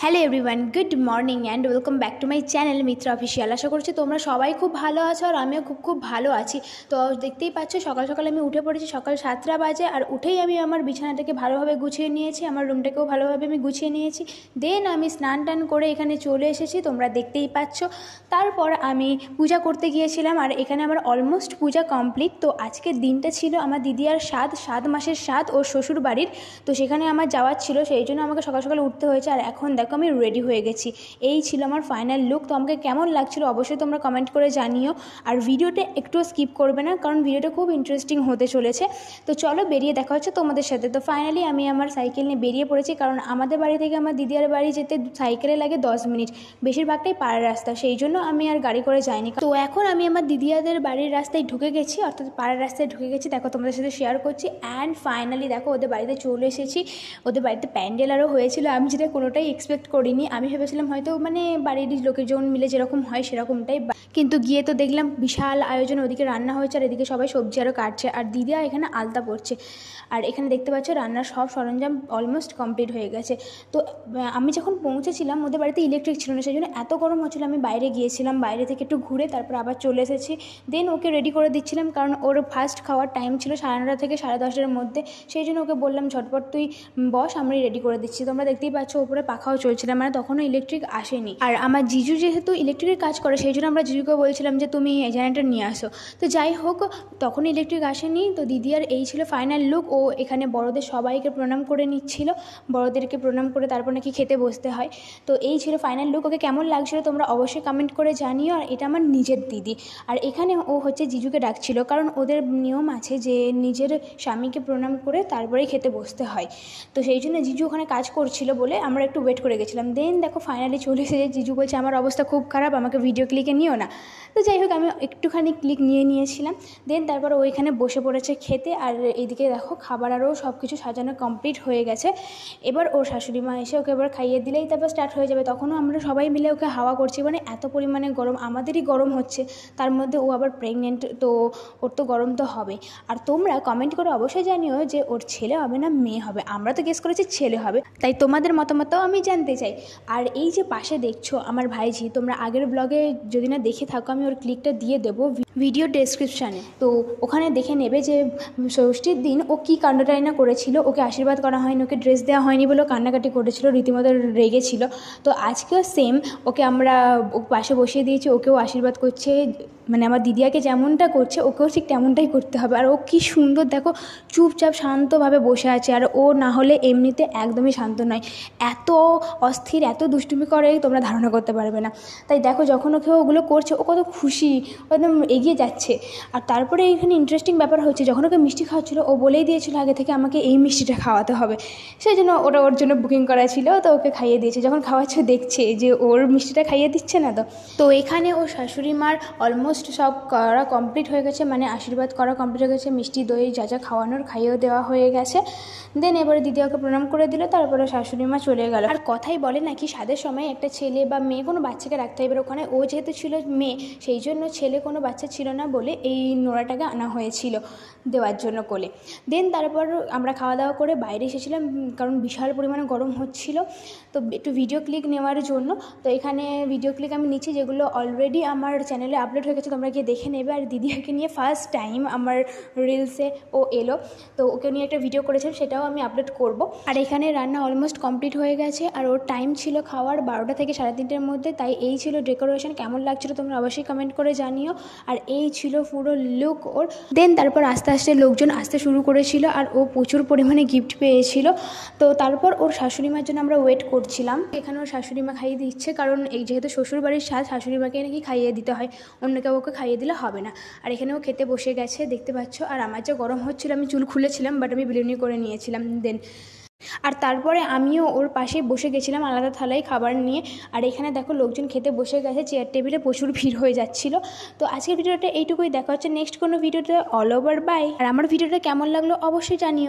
Hello everyone, good morning and welcome back to my channel Mitra official. আশা করছি তোমরা সবাই খুব ভালো আছো আর আমিও খুব ভালো আছি। তো দেখতেই পাচ্ছ সকাল সকাল আমি উঠে পড়েছি, সকাল 7টা বাজে। আর উঠেই আমি আমার বিছানাটাকে ভালোভাবে গুছিয়ে নিয়েছি, আমার রুমটাকেও ভালোভাবে আমি গুছিয়ে নিয়েছি। দেন আমি স্নান টান করে এখানে চলে এসেছি, তোমরা দেখতেই পাচ্ছ। তারপর আমি পূজা করতে গিয়েছিলাম আর এখানে আমার অলমোস্ট পূজা কমপ্লিট। তো আজকের দিনটা ছিল আমার দিদি আর 7 মাসের 7 ওর শ্বশুর বাড়ির। তো সেখানে আমার যাওয়ার ছিল, সেই জন্য আমাকে সকাল সকাল উঠতে হয়েছে। আর এখন দেখো আমি রেডি হয়ে গেছি। এই ছিল আমার ফাইনাল লুক। তো আমাকে কেমন লাগছিল অবশ্যই তোমরা কমেন্ট করে জানিও। আর ভিডিওটা একটুও স্কিপ করবে না, কারণ ভিডিওটা খুব ইন্টারেস্টিং হতে চলেছে। তো চলো বেরিয়ে দেখা হচ্ছে তোমাদের সাথে। তো ফাইনালি আমি আমার সাইকেল নিয়ে বেরিয়ে পড়েছি, কারণ আমাদের বাড়ি থেকে আমার দিদির বাড়ি যেতে সাইকেলে লাগে 10 মিনিট, বেশিরভাগটাই পাড়ার রাস্তা, সেই জন্য আমি আর গাড়ি করে যাইনি। তো এখন আমি আমার দিদিয়াদের বাড়ির রাস্তায় ঢুকে গেছি, অর্থাৎ পাড়ার রাস্তায় ঢুকে গেছি। দেখো তোমাদের সাথে শেয়ার করছি। অ্যান্ড ফাইনালি দেখো ওদের বাড়িতে চলে এসেছি। ওদের বাড়িতে প্যান্ডেল আরও হয়েছিল, আমি যেটা কোনোটাই এক্সপেক্ট করিনি। আমি ভেবেছিলাম হয়তো বাড়ির লোকেজন মিলে যেরকম হয় সেরকমটাই, কিন্তু গিয়ে তো দেখলাম বিশাল আয়োজন। ওদিকে রান্না হয়েছে আর এদিকে সবাই সবজি আরও কাটছে, আর দিদা এখানে আলতা পড়ছে। আর এখানে দেখতে পাচ্ছ রান্নার সব সরঞ্জাম অলমোস্ট কমপ্লিট হয়ে গেছে। তো আমি যখন পৌঁছেছিলাম ওদের বাড়িতে ইলেকট্রিক ছিল না, সেই জন্য এত গরম হচ্ছিলো। আমি বাইরে গিয়েছিলাম, বাইরে থেকে একটু ঘুরে তারপর আবার চলে এসেছি। দেন ওকে রেডি করে দিচ্ছিলাম, কারণ ওর ফার্স্ট খাওয়ার টাইম ছিল 9:30 থেকে 10:30 মধ্যে। সেই জন্য ওকে বললাম ঝটপট তুই বস, আমি রেডি করে দিচ্ছি। তোমরা দেখতেই পাচ্ছ ওপরে পাখাও চলছিল, তখনও ইলেকট্রিক আসেনি। আর আমার জিজু যেহেতু ইলেকট্রিকের কাজ করে, সেই জন্য আমরা জিজুকে বলছিলাম যে তুমি জেনারেটর নিয়ে আসো। তো যাই হোক, তখন ইলেকট্রিক আসেনি। তো দিদি আর এই ছিল ফাইনাল লুক। ও এখানে বড়দের সবাইকে প্রণাম করে নিচ্ছিল, বড়দেরকে প্রণাম করে তারপর নাকি খেতে বসতে হয়। তো এই ছিল ফাইনাল লুক। ওকে কেমন লাগছিল তোমরা অবশ্যই কমেন্ট করে জানিও। আর এটা আমার নিজের দিদি, আর এখানে ও হচ্ছে জিজুকে ডাকছিল, কারণ ওদের নিয়ম আছে যে নিজের স্বামীকে প্রণাম করে তারপরেই খেতে বসতে হয়। তো সেই জন্য জিজু ওখানে কাজ করছিল বলে আমরা একটু ওয়েট করে গেছিলাম। দেন দেখো ফাইনালি চলে এসেছে। জিজু বলছে আমার অবস্থা খুব খারাপ, আমাকে ভিডিও ক্লিকে নিও না। তো যাই হোক আমি একটুখানি ক্লিক নিয়েছিলাম। দেন তারপর ওইখানে বসে পড়েছে খেতে। আর এইদিকে দেখো খাবার আরও সব কিছু সাজানো কমপ্লিট হয়ে গেছে। এবার ওর শাশুড়ি মা এসে ওকে এবার খাইয়ে দিলেই তারপর স্টার্ট হয়ে যাবে। তখনও আমরা সবাই মিলে ওকে হাওয়া করছি, এত পরিমাণে গরম, আমাদেরই গরম হচ্ছে, তার মধ্যে ও আবার প্রেগনেন্ট, তো ওর তো গরম তো হবে। আর তোমরা কমেন্ট করে অবশ্যই জানিও যে ওর ছেলে হবে না মেয়ে হবে। আমরা তো গেস করেছি ছেলে হবে, তাই তোমাদের মতামতও আমি জানতে চাই। আর এই যে পাশে দেখছো আমার ভাইঝি, তোমরা আগের ব্লগে যদি না দেখে থাকো আমি ওর ক্লিকটা দিয়ে দেবো ভিডিও ডেসক্রিপশানে, তো ওখানে দেখে নেবে যে ষষ্ঠীর দিন ও কী কাণ্ডটাই না করেছিল। ওকে আশীর্বাদ করা হয়নি, ওকে ড্রেস দেওয়া হয়নি বলে কান্নাকাটি করেছিল, রীতিমতো রেগেছিল। তো আজকেও সেম, ওকে আমরা পাশে বসিয়ে দিয়েছি, ওকেও আশীর্বাদ করছে। আমার দিদিয়াকে যেমনটা করছে ওকেও ঠিক তেমনটাই করতে হবে। আর ও কী সুন্দর দেখো, চুপচাপ শান্তভাবে বসে আছে। আর ও না হলে এমনিতে একদমই শান্ত নয়, এত অস্থির, এত দুষ্টুমি করে তোমরা ধারণা করতে পারবে না। তাই দেখো যখন ওকে ওগুলো করছে ও কত খুশি, একদম এগিয়ে যাচ্ছে। আর তারপরে এখানে ইন্টারেস্টিং ব্যাপার হচ্ছে, যখন ওকে মিষ্টি খাওয়াচ্ছিলো ও বলেই দিয়েছিল আগে থেকে আমাকে এই মিষ্টিটা খাওয়াতে হবে, সেই জন্য ওটা ওর জন্য বুকিং করা ছিল। তো ওকে খাইয়ে দিয়েছে, যখন খাওয়াচ্ছে দেখছে যে ওর মিষ্টিটা খাইয়ে দিচ্ছে না। তো এখানে ওর শাশুড়ি মার অলমোস্ট সব করা কমপ্লিট হয়ে গেছে, আশীর্বাদ করা কমপ্লিট হয়ে গেছে, মিষ্টি দই যা যা খাওয়ানোর খাইয়েও দেওয়া হয়ে গেছে। দেন এবারে দিদি ওকে প্রণাম করে দিল, তারপরে শাশুড়ি মা চলে গেল। আর কথাই বলে নাকি স্বাদের সময় একটা ছেলে বা মেয়ে কোনো বাচ্চাকে রাখতে হয়। এবার ওখানে ও যেহেতু ছিল মেয়ে, সেই জন্য ছেলে কোনো বাচ্চা ছিল না বলে এই নোড়াটাকে আনা হয়েছিল দেওয়ার জন্য কোলে। দেন তারপর আমরা খাওয়া দাওয়া করে বাইরে এসেছিলাম, কারণ বিশাল পরিমাণে গরম হচ্ছিল। তো একটু ভিডিও ক্লিক নেওয়ার জন্য, তো এখানে ভিডিও ক্লিক আমি নিচ্ছি যেগুলো অলরেডি আমার চ্যানেলে আপলোড হয়ে গেছে, তোমরা গিয়ে দেখে নেবে। আর দিদিকে নিয়ে ফার্স্ট টাইম আমার রিলসে ও এলো, তো ওকে নিয়ে একটা ভিডিও করেছিলাম, সেটাও আমি আপলোড করব। আর এখানে রান্না অলমোস্ট কমপ্লিট হয়ে গেছে, আর ওর টাইম ছিল খাওয়ার 12টা থেকে 3:30-র মধ্যে। তাই এই ছিল ডেকোরেশন। কেমন লাগছিল তোমরা অবশ্যই কমেন্ট করে জানিও। আর এই ছিল পুরো লুক ওর। দেন তারপর আস্তে আস্তে লোকজন আসতে শুরু করেছিল, আর ও প্রচুর পরিমাণে গিফট পেয়েছিল। তো তারপর ওর শাশুড়িমার জন্য আমরা ওয়েট করছিলাম। এখানে ওর শাশুড়িমা খাইয়ে দিচ্ছে, কারণ এই যেহেতু শ্বশুরবাড়ির স্বাদ, শাশুড়িমাকে নাকি খাইয়ে দিতে হয়, অন্য কেউ ওকে খাইয়ে দিলে হবে না। আর এখানেও খেতে বসে গেছে দেখতে পাচ্ছ। আর আমার যে গরম হচ্ছিল আমি চুল খুলেছিলাম, বাট আমি বিরিয়ানি করে নিয়েছিলাম। দেন আর তারপরে আমিও ওর পাশে বসে গেছিলাম আলাদা থালায় খাবার নিয়ে। আর এখানে দেখো লোকজন খেতে বসে গেছে, চেয়ার টেবিলে প্রচুর ভিড় হয়ে যাচ্ছিল। তো আজকের ভিডিওটা এইটুকুই, দেখা হচ্ছে নেক্সট কোনো ভিডিওতে। All over by. আর আমার ভিডিওটা কেমন লাগলো অবশ্যই জানিও।